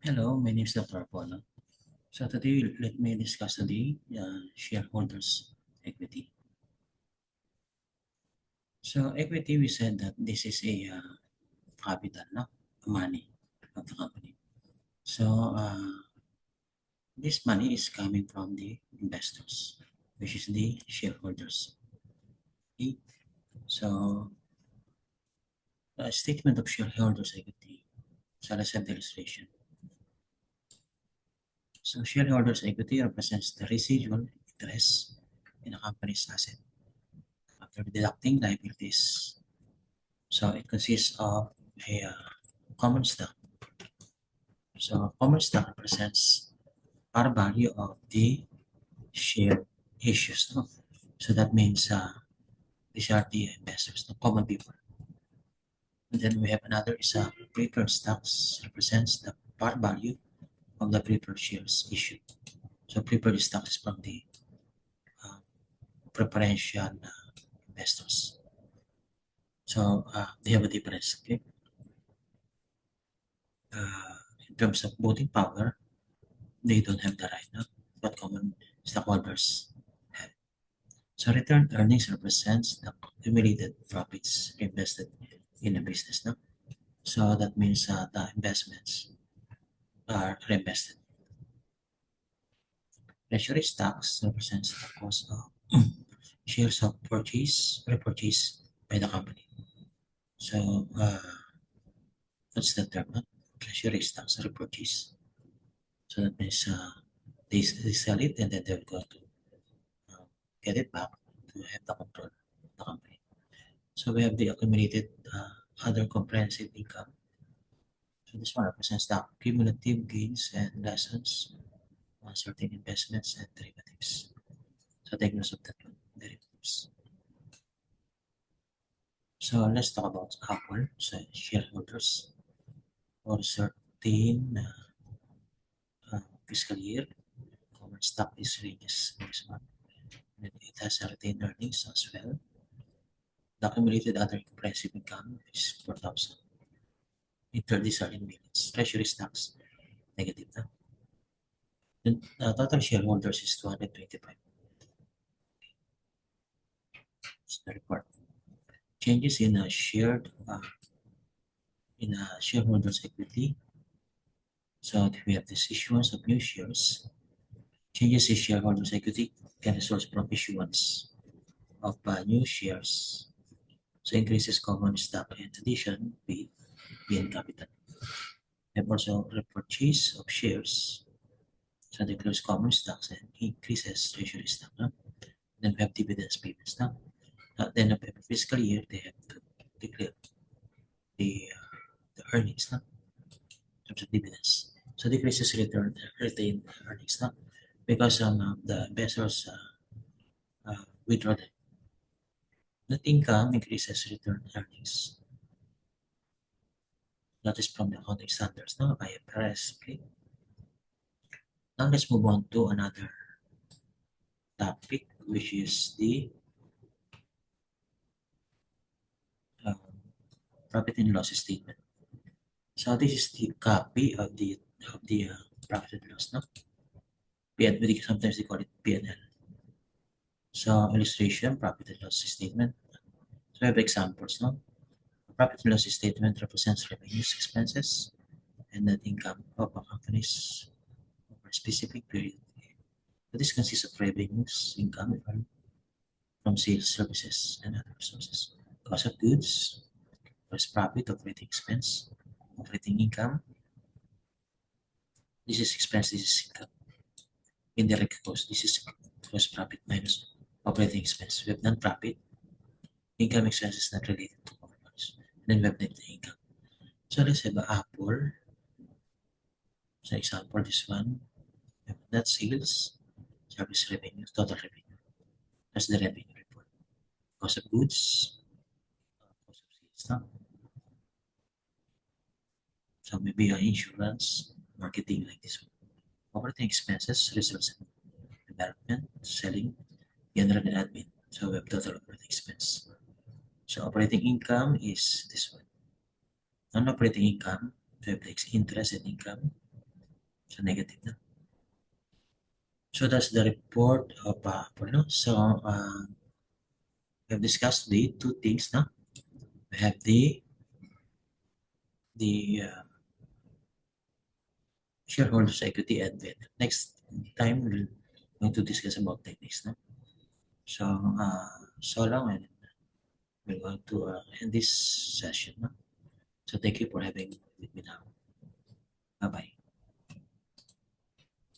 Hello, my name is Dr. Apollo. So today, let me discuss today shareholders equity. So equity, we said that this is a capital, no? Money of the company. So this money is coming from the investors, which is the shareholders. Okay? So a statement of shareholders equity. So let's have the illustration. So shareholders equity represents the residual interest in a company's asset after deducting liabilities. So it consists of a common stock. So common stock represents par value of the share issues. No? So that means these are the investors, the common people. And then we have another is preferred stocks represents the par value of the preferred shares issued. So preferred stocks is from the uh, preferential investors. So they have a difference. Okay, uh, in terms of voting power, they don't have the right, no? But common stockholders have. So retained earnings represents the accumulated profits invested in a business, no? So that means the investments are reinvested. Treasury stocks represents the cost of shares of repurchase by the company. So that's the term, no? Treasury stocks repurchase. So that means they sell it and then they'll go to uh, get it back to have the control of the company. So we have the accumulated other comprehensive income. So this one represents the cumulative gains and losses on certain investments and derivatives. So take note of that one, derivatives. So let's talk about Apple. So shareholders for certain fiscal year, common stock is ranges this one. And it has retained earnings as well. The accumulated other comprehensive income is 4,000. These are in millions. Treasury stocks, negative na. The total shareholders is 225. It's the report. Changes in a shareholders equity. So we have this issuance of new shares. Changes in shareholders equity can result from issuance of new shares. So increases common stock and addition with gain capital. And also repurchase of shares. So they includes common stocks and increases treasury stock. No? Then we have dividends payments. No? At the end of every fiscal year, they have to declare the earnings, no? In terms of dividends. So decreases retained earnings, no? Because the investors withdraw them. Net income increases retained earnings. That is from the accounting standards, no? IFRS. Okay. Now let's move on to another topic, which is the um, profit and loss statement. So this is the copy of the profit and loss, no? PN, sometimes they call it PNL. So illustration, profit and loss statement. So we have examples, no? Profit and loss statement represents revenues, expenses, and net income of a company's over a specific period. So this consists of revenues, income earned from sales, services, and other sources. Cost of goods, gross profit, operating expense, operating income. This is expense, this is income. Indirect cost, this is gross profit minus operating expense. We have non-profit, income expenses not related to performance. And then we have net income. So let's have Apple. So example, this one, net sales, service revenue, total revenue. That's the revenue report. Cost of goods, cost of sales. No? So maybe insurance, marketing like this one. Operating expenses, research and development, selling, general and admin. So we have total operating expense. So operating income is this one. Non-operating income, we have the interest and income. So negative na. So that's the report of Apollo. So we have discussed the two things now. We have the shareholders equity and vendor. Next time we're going to discuss about techniques. No? So so long, and we're going to end this session. No? So thank you for having with me now. Bye bye.